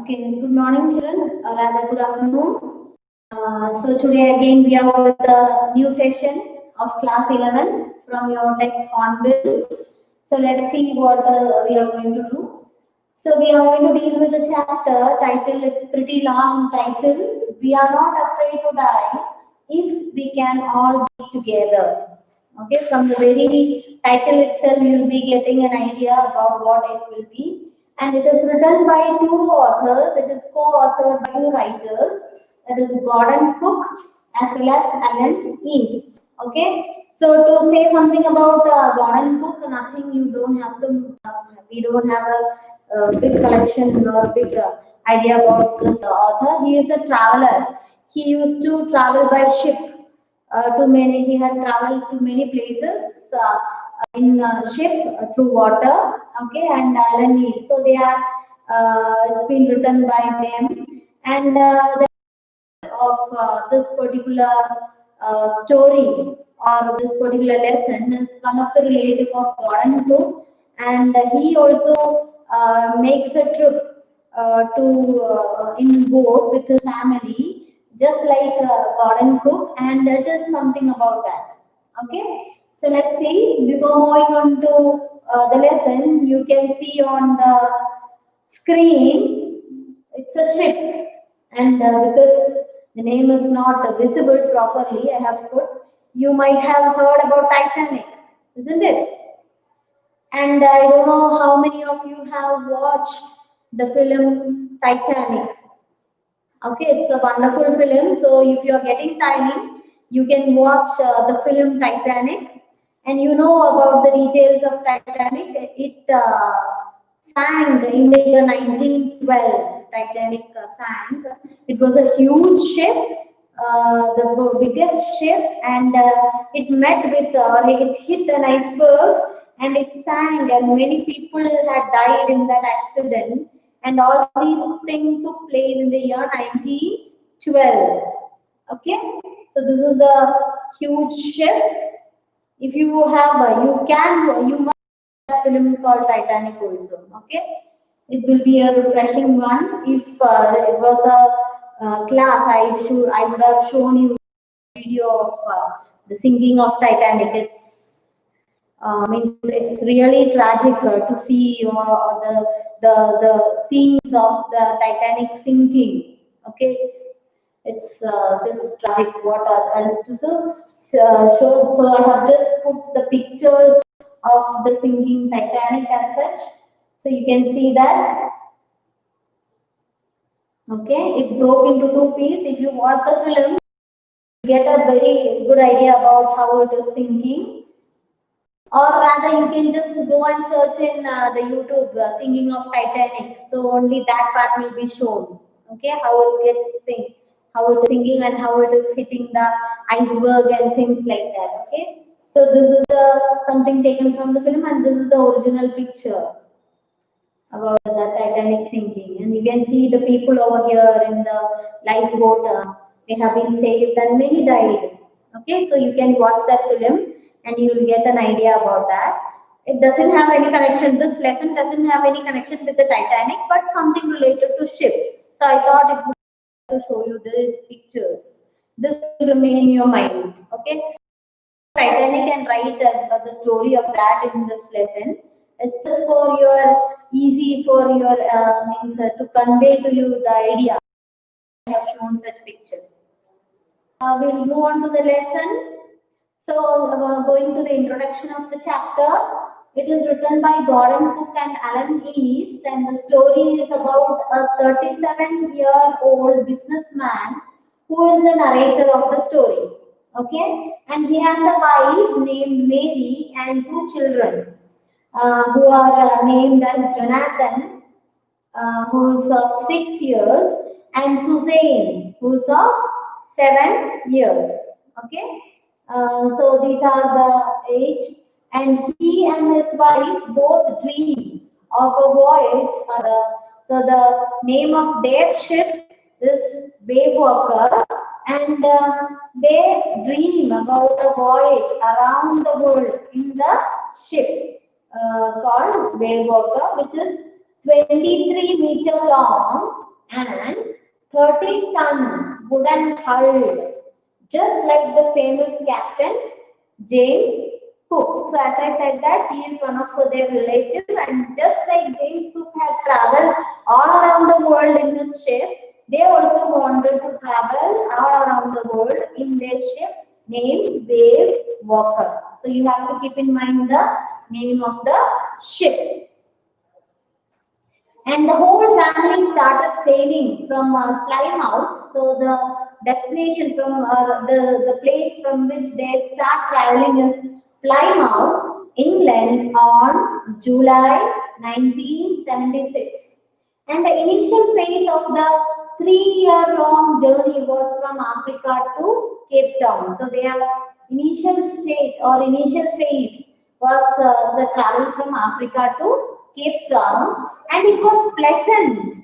Okay, good morning, children, or rather, good afternoon. So, today again we are with the new session of class 11 from your text on bill. So, let's see what we are going to do. So, we are going to deal with the chapter title, it's pretty long title. We are not afraid to die if we can all be together. Okay, from the very title itself, you will be getting an idea about what it will be. And it is written by two authors. It is co-authored by two writers. That is Gordon Cook as well as Alan East. Okay. So to say something about Gordon Cook, nothing you don't have to. We don't have a big collection or big idea about this author. He is a traveler. He used to travel by ship to many. He had traveled to many places in ship through water. Okay, and Alan East. So they are. It's been written by them, and of this particular story or this particular lesson is one of the relative of Gordon Cook, and he also makes a trip to in boat with his family, just like Gordon Cook, and it is something about that. Okay, so let's see. Before moving on to the lesson, you can see on the screen, it's a ship, and because the name is not visible properly, I have put, you might have heard about Titanic, isn't it? And I don't know how many of you have watched the film Titanic. Okay, it's a wonderful film. So if you are getting time, you can watch the film Titanic, and you know about the details of Titanic. It sank in the year 1912. Titanic sank. It was a huge ship, the biggest ship, and it met with, it hit an iceberg, and it sank, and many people had died in that accident. And all these things took place in the year 1912. Okay, so this is a huge ship. If you have, you must have a film called Titanic also. Okay, it will be a refreshing one. If it was a class, I would have shown you a video of the sinking of Titanic. It's really tragic to see the scenes of the Titanic sinking. Okay, it's just tragic. What else to show? So I have just put the pictures of the sinking Titanic as such, so you can see that. Okay, it broke into two pieces. If you watch the film, you get a very good idea about how it is sinking. Or rather, you can just go and search in the YouTube singing of Titanic. So only that part will be shown. Okay, how it gets sing, how it is singing, and how it is hitting the iceberg and things like that. Okay, so this is something taken from the film, and this is the original picture about the Titanic sinking. And you can see the people over here in the lifeboat. They have been saved, and many died. Okay, so you can watch that film and you will get an idea about that. It doesn't have any connection. This lesson doesn't have any connection with the Titanic, but something related to ship. So I thought it would to show you these pictures. This will remain in your mind. Okay, Titanic and write the story of that in this lesson. It's just for your easy for your means to convey to you the idea. I have shown such picture. We'll move on to the lesson. So, going to the introduction of the chapter, it is written by Gordon Cook and Alan East, and the story is about a 37-year-old businessman who is the narrator of the story. Okay, and he has a wife named Mary and two children who are named as Jonathan, who is of 6 years, and Suzanne, who is of 7 years. Okay. So these are the age, and he and his wife both dream of a voyage. So the name of their ship is Waywalker, and they dream about a voyage around the world in the ship called Waywalker, which is 23 meter long and 30-ton wooden hull, just like the famous captain James Cook. So as I said that he is one of their relatives, and just like James Cook has traveled all around the world in his ship, they also wanted to travel all around the world in their ship named Wave Walker. So you have to keep in mind the name of the ship. And the whole family started sailing from Plymouth. So the destination from the place from which they start traveling is Plymouth, England on July 1976. And the initial phase of the 3-year long journey was from Africa to Cape Town. So their initial stage or initial phase was the travel from Africa to Cape Town, and it was pleasant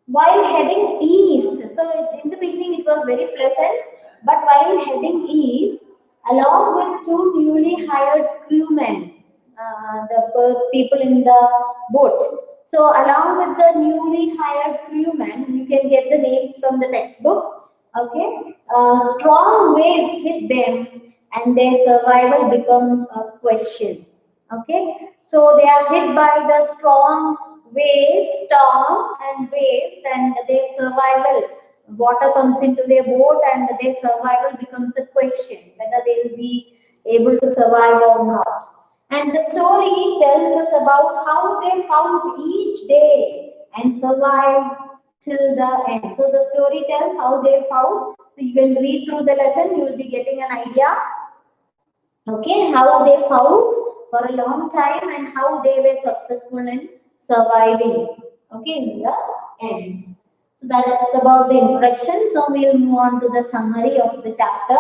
while heading east. So in the beginning it was very pleasant, but while heading east, along with two newly hired crewmen, the people in the boat. So along with the newly hired crewmen, you can get the names from the textbook. Okay, strong waves hit them, and their survival become a question. Okay, so they are hit by the strong waves, storm and waves, and their survival. Water comes into their boat, and their survival becomes a question whether they will be able to survive or not. And the story tells us about how they found each day and survived till the end. So the story tells how they found. So you can read through the lesson, you will be getting an idea. Okay, how they fought for a long time and how they were successful in surviving. Okay, in the end. So that's about the introduction. So we'll move on to the summary of the chapter.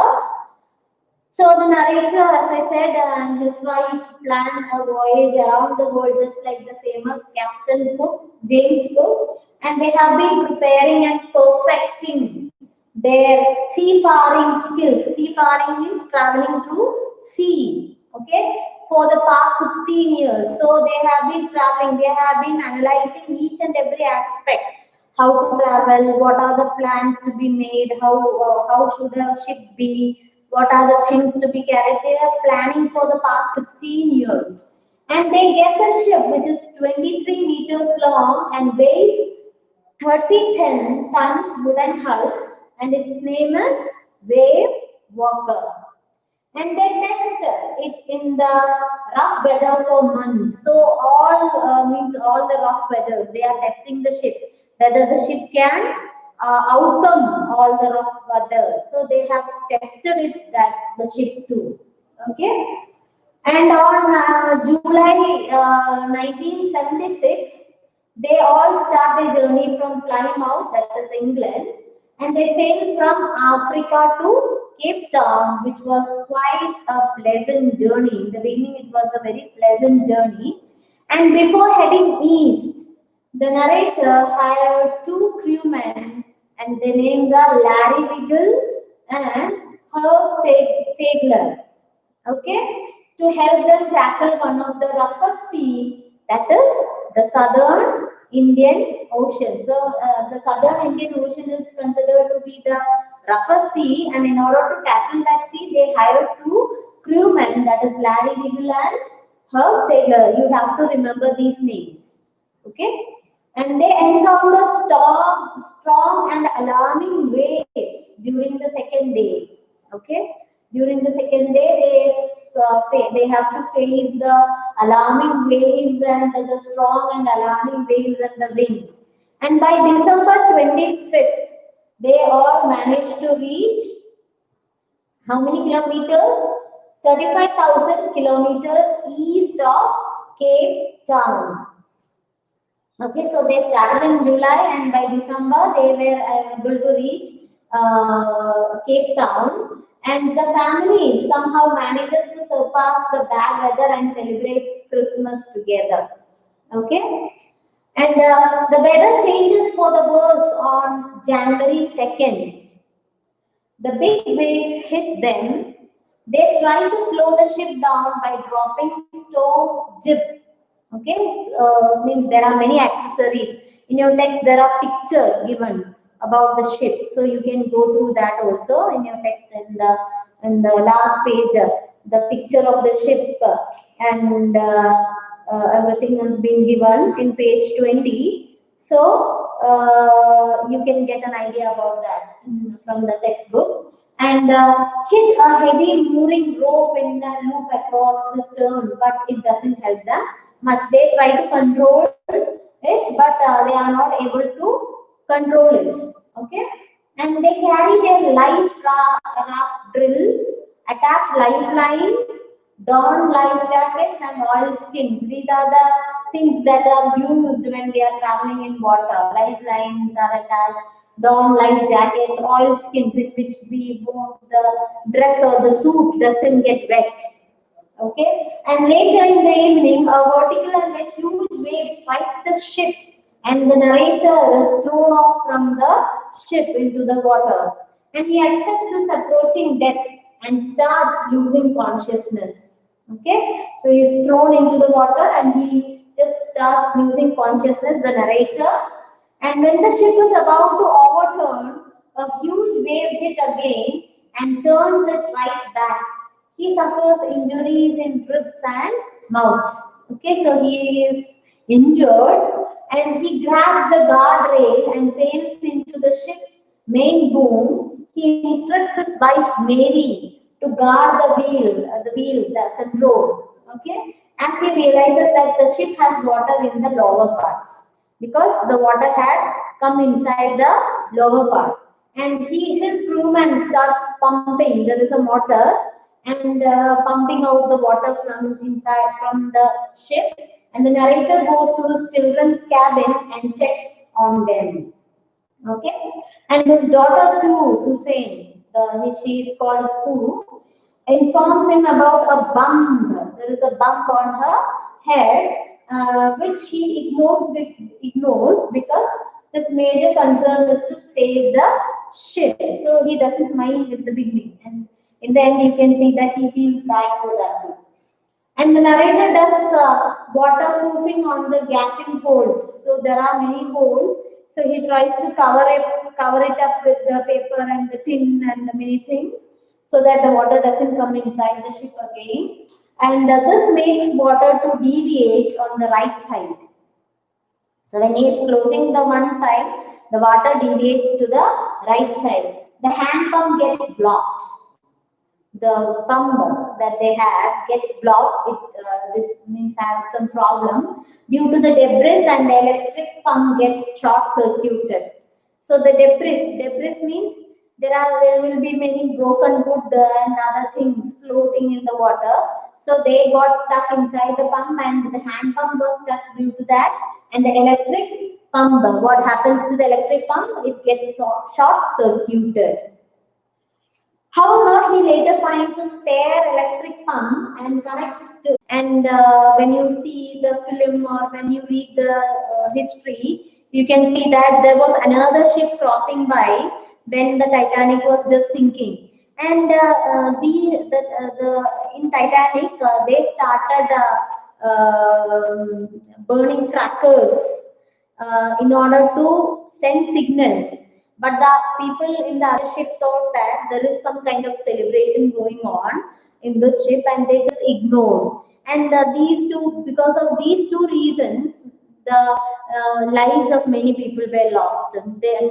So the narrator, as I said, and his wife planned a voyage around the world, just like the famous Captain Cook, James Cook, and they have been preparing and perfecting their seafaring skills. Seafaring means traveling through sea. Okay, for the past 16 years. So they have been traveling. They have been analyzing each and every aspect. How to travel? What are the plans to be made? How should a ship be? What are the things to be carried? They are planning for the past 16 years. And they get a ship which is 23 meters long and weighs 30 tons wooden hull, and its name is Wave Walker. And they test it in the rough weather for months. So all means all the rough weather, they are testing the ship, whether the ship can outcome all the rough weather. So they have tested it that the ship too. Okay. And on July 1976, they all start their journey from Plymouth, that is England, and they sail from Africa to Cape Town, which was quite a pleasant journey. In the beginning, it was a very pleasant journey. And before heading east, the narrator hired two crewmen, and their names are Larry Wiggle and Herb Sagler. Okay, to help them tackle one of the roughest sea, that is the southern Indian Ocean. So the southern Indian Ocean is considered to be the roughest sea, and in order to tackle that sea, they hired two crewmen, that is Larry Wiggle and Herb Sailor. You have to remember these names. Okay, and they encounter strong and alarming waves during the second day. Okay, during the second day, they have to face the alarming waves and the strong and alarming waves and the wind. And by December 25th, they all managed to reach how many kilometers? 35,000 kilometers east of Cape Town. Okay, so they started in July, and by December they were able to reach Cape Town, and the family somehow manages to surpass the bad weather and celebrates Christmas together. Okay, and the weather changes for the worse on January 2nd. The big waves hit them. They try to slow the ship down by dropping stove jib. Okay, means there are many accessories. In your text there are picture given about the ship, so you can go through that also in your text. In the last page, the picture of the ship, and everything has been given in page 20. So you can get an idea about that from the textbook. And hit a heavy mooring rope in the loop across the stern, but it doesn't help them much. They try to control it, but they are not able to control it. Okay, and they carry their raft drill, attach lifelines, don life jackets, and oil skins. These are the things that are used when they are traveling in water. Lifelines are attached, don life jackets, oil skins in which the dress or the suit doesn't get wet. Okay, and later in the evening, a vertical and a huge wave strikes the ship, and the narrator is thrown off from the ship into the water. And he accepts his approaching death and starts losing consciousness. Okay, so he's thrown into the water and he just starts losing consciousness, the narrator. And when the ship is about to overturn, a huge wave hit again and turns it right back. He suffers injuries in ribs and mouth. Okay, so he is injured and he grabs the guardrail and sails into the ship's main boom. He instructs his wife Mary to guard the control. Okay, as he realizes that the ship has water in the lower parts because the water had come inside the lower part. And his crewman starts pumping. There is a motor and pumping out the water from inside from the ship. And the narrator goes to his children's cabin and checks on them. Okay, and his daughter Suzanne, she is called Sue, informs him about a bump. There is a bump on her head, which he ignores because his major concern is to save the ship. So he doesn't mind in the beginning, and in the end, you can see that he feels bad for that. And the narrator does waterproofing on the gaping holes. So there are many holes. So he tries to cover it up with the paper and the tin and the many things, so that the water doesn't come inside the ship again. And this makes water to deviate on the right side. So when he is closing the one side, the water deviates to the right side. The hand pump gets blocked. The pump that they have gets blocked. This means have some problem due to the debris, and the electric pump gets short circuited. So the debris means there will be many broken wood and other things floating in the water. So they got stuck inside the pump, and the hand pump was stuck due to that. And the electric pump, what happens to the electric pump? It gets short circuited. However, he later finds a spare electric pump and connects to. And when you see the film or when you read the history, you can see that there was another ship crossing by when the Titanic was just sinking. And in Titanic, they started burning crackers in order to send signals. But the people in the other ship thought that there is some kind of celebration going on in this ship, and they just ignored. And because of these two reasons, the lives of many people were lost.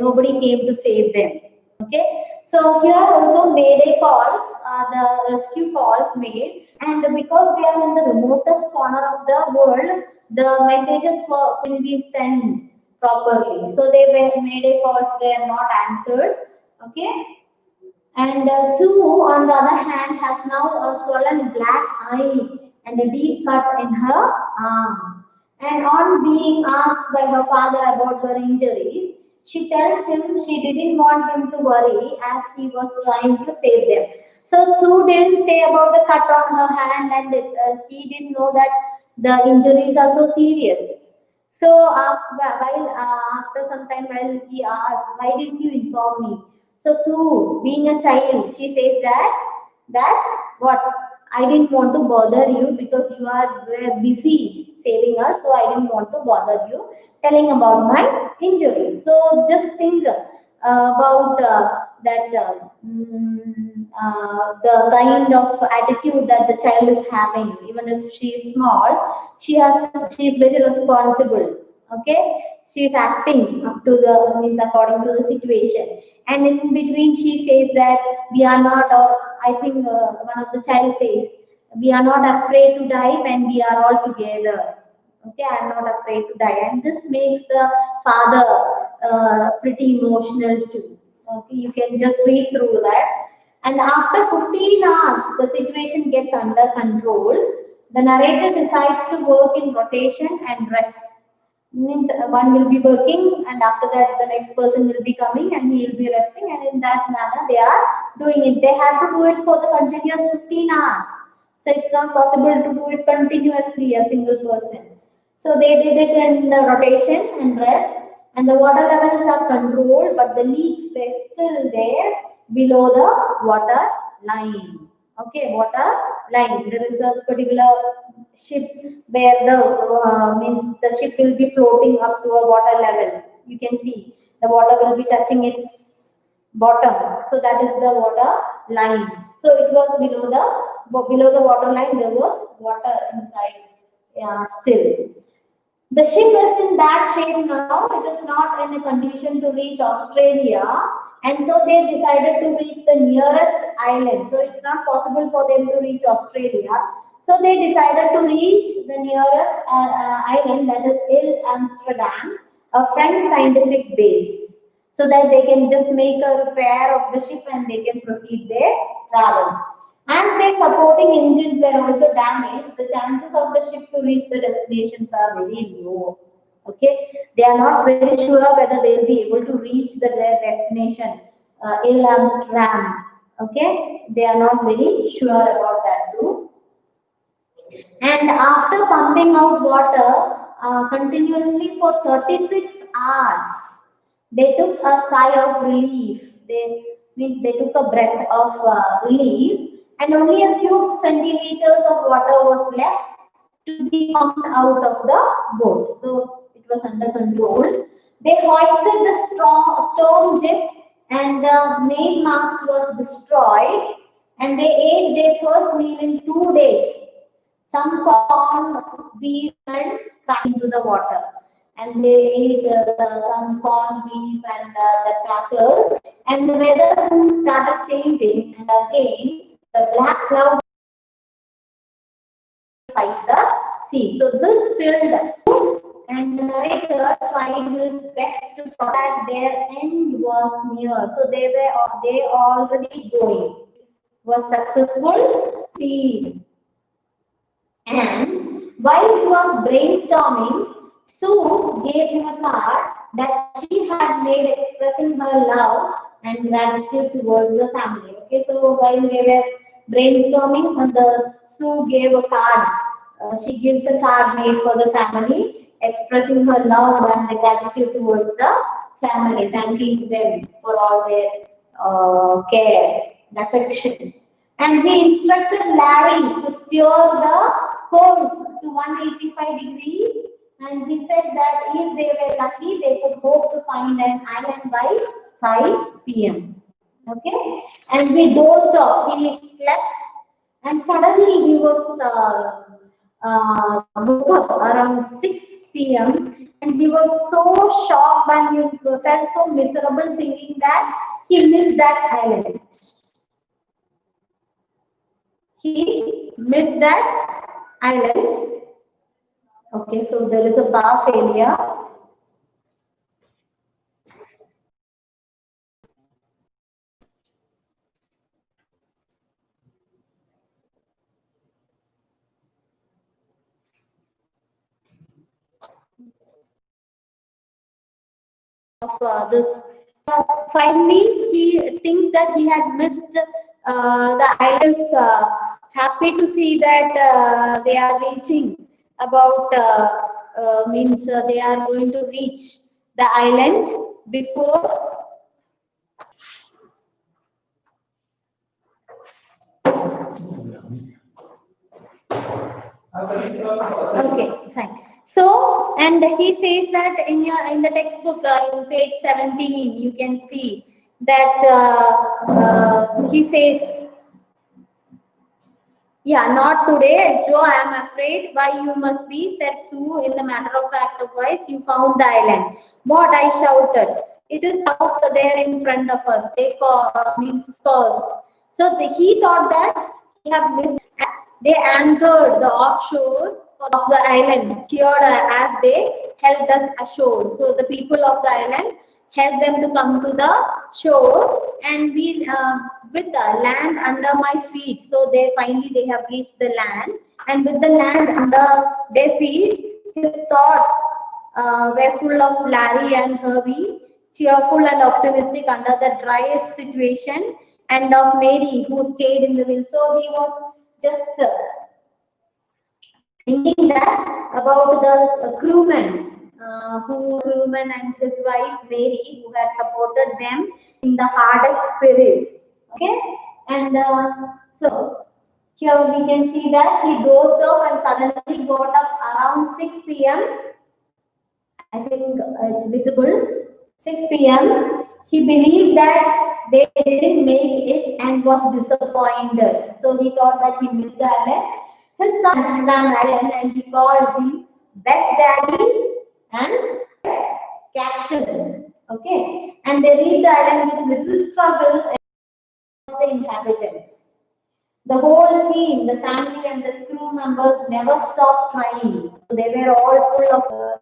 Nobody came to save them. Okay, so here also Mayday calls, the rescue calls made, and because they are in the remotest corner of the world, the messages couldn't be sent properly. So Mayday calls were not answered. Okay, and Sue, on the other hand, has now a swollen black eye and a deep cut in her arm. And on being asked by her father about her injuries, she tells him she didn't want him to worry as he was trying to save them. So Sue didn't say about the cut on her hand, and he didn't know that the injuries are so serious. So after some time, while he asked, "Why didn't you inform me?" So Sue, being a child, she says that what I didn't want to bother you because you are busy saving us, so I didn't want to bother you telling about my injury. So just think about that the kind of attitude that the child is having. Even if she is small, she is very responsible. Okay, she is acting up to the means according to the situation. And in between she says that we are not, or I think one of the child says, we are not afraid to die when we are all together. Okay, I'm not afraid to die, and this makes the father pretty emotional too. Okay, you can just read through that. And after 15 hours the situation gets under control. The narrator decides to work in rotation and rest. Means one will be working, and after that the next person will be coming and he will be resting, and in that manner they are doing it. They have to do it for the continuous 15 hours, so it's not possible to do it continuously a single person. So they did it in the rotation and rest, and the water levels are controlled, but the leaks were still there below the water line. Okay, water line. There is a particular ship where the means the ship will be floating up to a water level. You can see the water will be touching its bottom. So that is the water line. So it was below the water line. There was water inside. Yeah, still. The ship is in bad shape now. It is not in a condition to reach Australia, and so they decided to reach the nearest island. So it's not possible for them to reach Australia. So they decided to reach the nearest island, that is Il Amsterdam, a French scientific base, so that they can just make a repair of the ship and they can proceed their travel. As their supporting engines were also damaged, the chances of the ship to reach the destinations are very low. Okay, they are not very sure whether they will be able to reach their destination, Il Amsterdam. Okay, they are not very sure about that too. And after pumping out water continuously for 36 hours, they took a sigh of relief. They took a breath of relief, and only a few centimeters of water was left to be pumped out of the boat. So it was under control. They hoisted the storm jib, and the main mast was destroyed. And they ate their first meal in 2 days. Some corn, beef, and cracked into the water. And they ate some corn, beef, and the crackers. And the weather soon started changing, and again the black cloud inside the sea. So this filled, and the narrator tried his best to protect their end was near. So they already going. Was successful feed. And while he was brainstorming, Sue gave him a card that she had made expressing her love and gratitude towards the family. Okay, so while they were brainstorming, the Sue gave a card. She gives a card made for the family, expressing her love and the gratitude towards the family, thanking them for all their care and affection. And he instructed Larry to steer the course to 185 degrees. And he said that if they were lucky, they could hope to find an island by 5 p.m. Okay? And he dozed off. He slept, and suddenly he was woke up around 6 p.m. and he was so shocked and he felt so miserable, thinking that he missed that island. He missed that island. Okay, so there is a power failure. Of this. Finally, he thinks that he had missed the island. Is happy to see that they are reaching about means they are going to reach the island before. Okay, fine. So, and he says that in the textbook in page 17, you can see that he says, yeah, not today, Joe. I am afraid. Why you must be, said Sue in the matter of fact of voice. You found the island. What, I shouted. It is out there in front of us. They means coast. So he thought that he had missed. They anchored the offshore of the island, cheered as they helped us ashore. So the people of the island helped them to come to the shore, and we with the land under my feet. So they have reached the land, and with the land under their feet, his thoughts were full of Larry and Herbie, cheerful and optimistic under the driest situation, and of Mary who stayed in the will. So he was just thinking that about the crewman and his wife Mary, who had supported them in the hardest period. Okay, and so here we can see that he dozed off and suddenly got up around 6 p.m. I think it's visible. 6 p.m. He believed that they didn't make it and was disappointed. So he thought that he missed the island. His son Amsterdam Island, and he called him best daddy and best captain. Okay, and they reached the island with little struggle of the inhabitants. The whole team, the family and the crew members never stopped trying. So they were all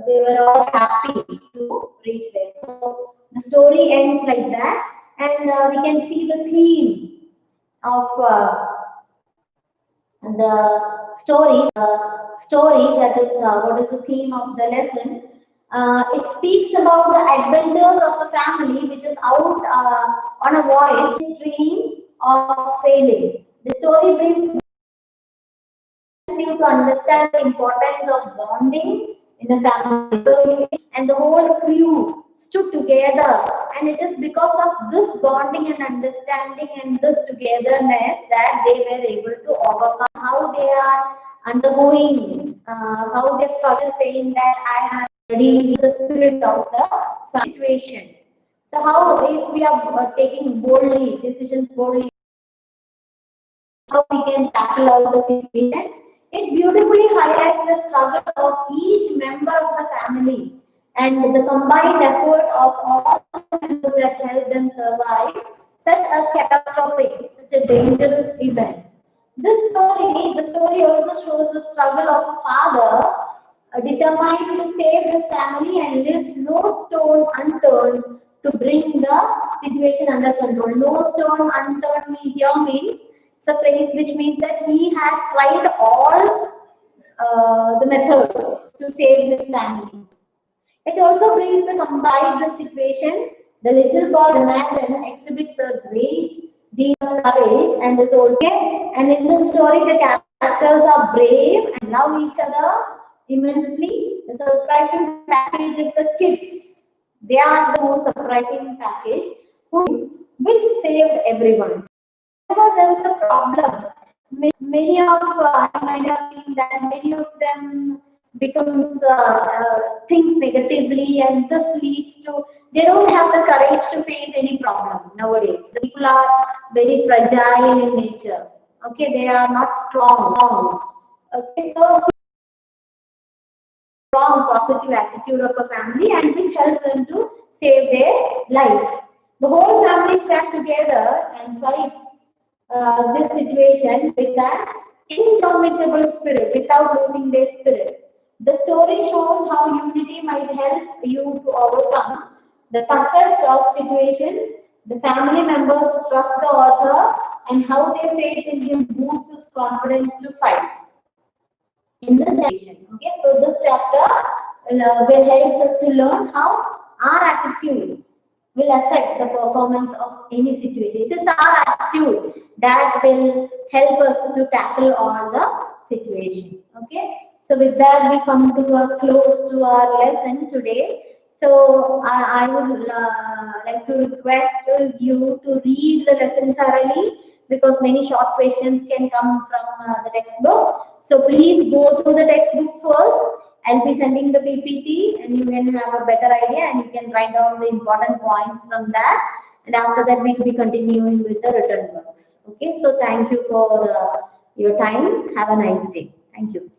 they were all happy to reach there. So the story ends like that, and we can see the theme of the story that is what is the theme of the lesson. It speaks about the adventures of a family which is out on a voyage, dream of sailing. The story brings you to understand the importance of bonding in the family. And the whole crew stood together, and it is because of this bonding and understanding and this togetherness that they were able to overcome how they are undergoing, how they struggle, saying that I am ready with the spirit of the situation. So how if we are taking boldly decisions boldly, how we can tackle out the situation. It beautifully highlights the struggle of each member of the family and the combined effort of all members that help them survive such a catastrophic, such a dangerous event. The story also shows the struggle of a father determined to save his family and leaves no stone unturned to bring the situation under control. No stone unturned here means it's a phrase which means that he had tried all the methods to save his family. It also brings the combined the situation. The little boy Jonathan exhibits a great deal of courage and is also and in the story the characters are brave and love each other immensely. The surprising package is the kids. They are the most surprising package which saved everyone. However, there is a problem. Many of I might have seen that many of them becomes things negatively, and this leads to they don't have the courage to face any problem nowadays. The people are very fragile in nature. Okay, they are not strong. Okay, so strong positive attitude of a family and which helps them to save their life. The whole family stands together and fights this situation with that indomitable spirit without losing their spirit. The story shows how unity might help you to overcome the toughest of situations. The family members trust the author and how their faith in him boosts his confidence to fight in this situation. Okay, so this chapter will help us to learn how our attitude will affect the performance of any situation. It is our attitude that will help us to tackle all the situation. Okay, so with that we come to a close to our lesson today. So I would like to request you to read the lesson thoroughly because many short questions can come from the textbook. So please go through the textbook first. I'll be sending the PPT and you can have a better idea and you can write down the important points from that. And after that, we'll be continuing with the written works. Okay, so thank you for your time. Have a nice day. Thank you.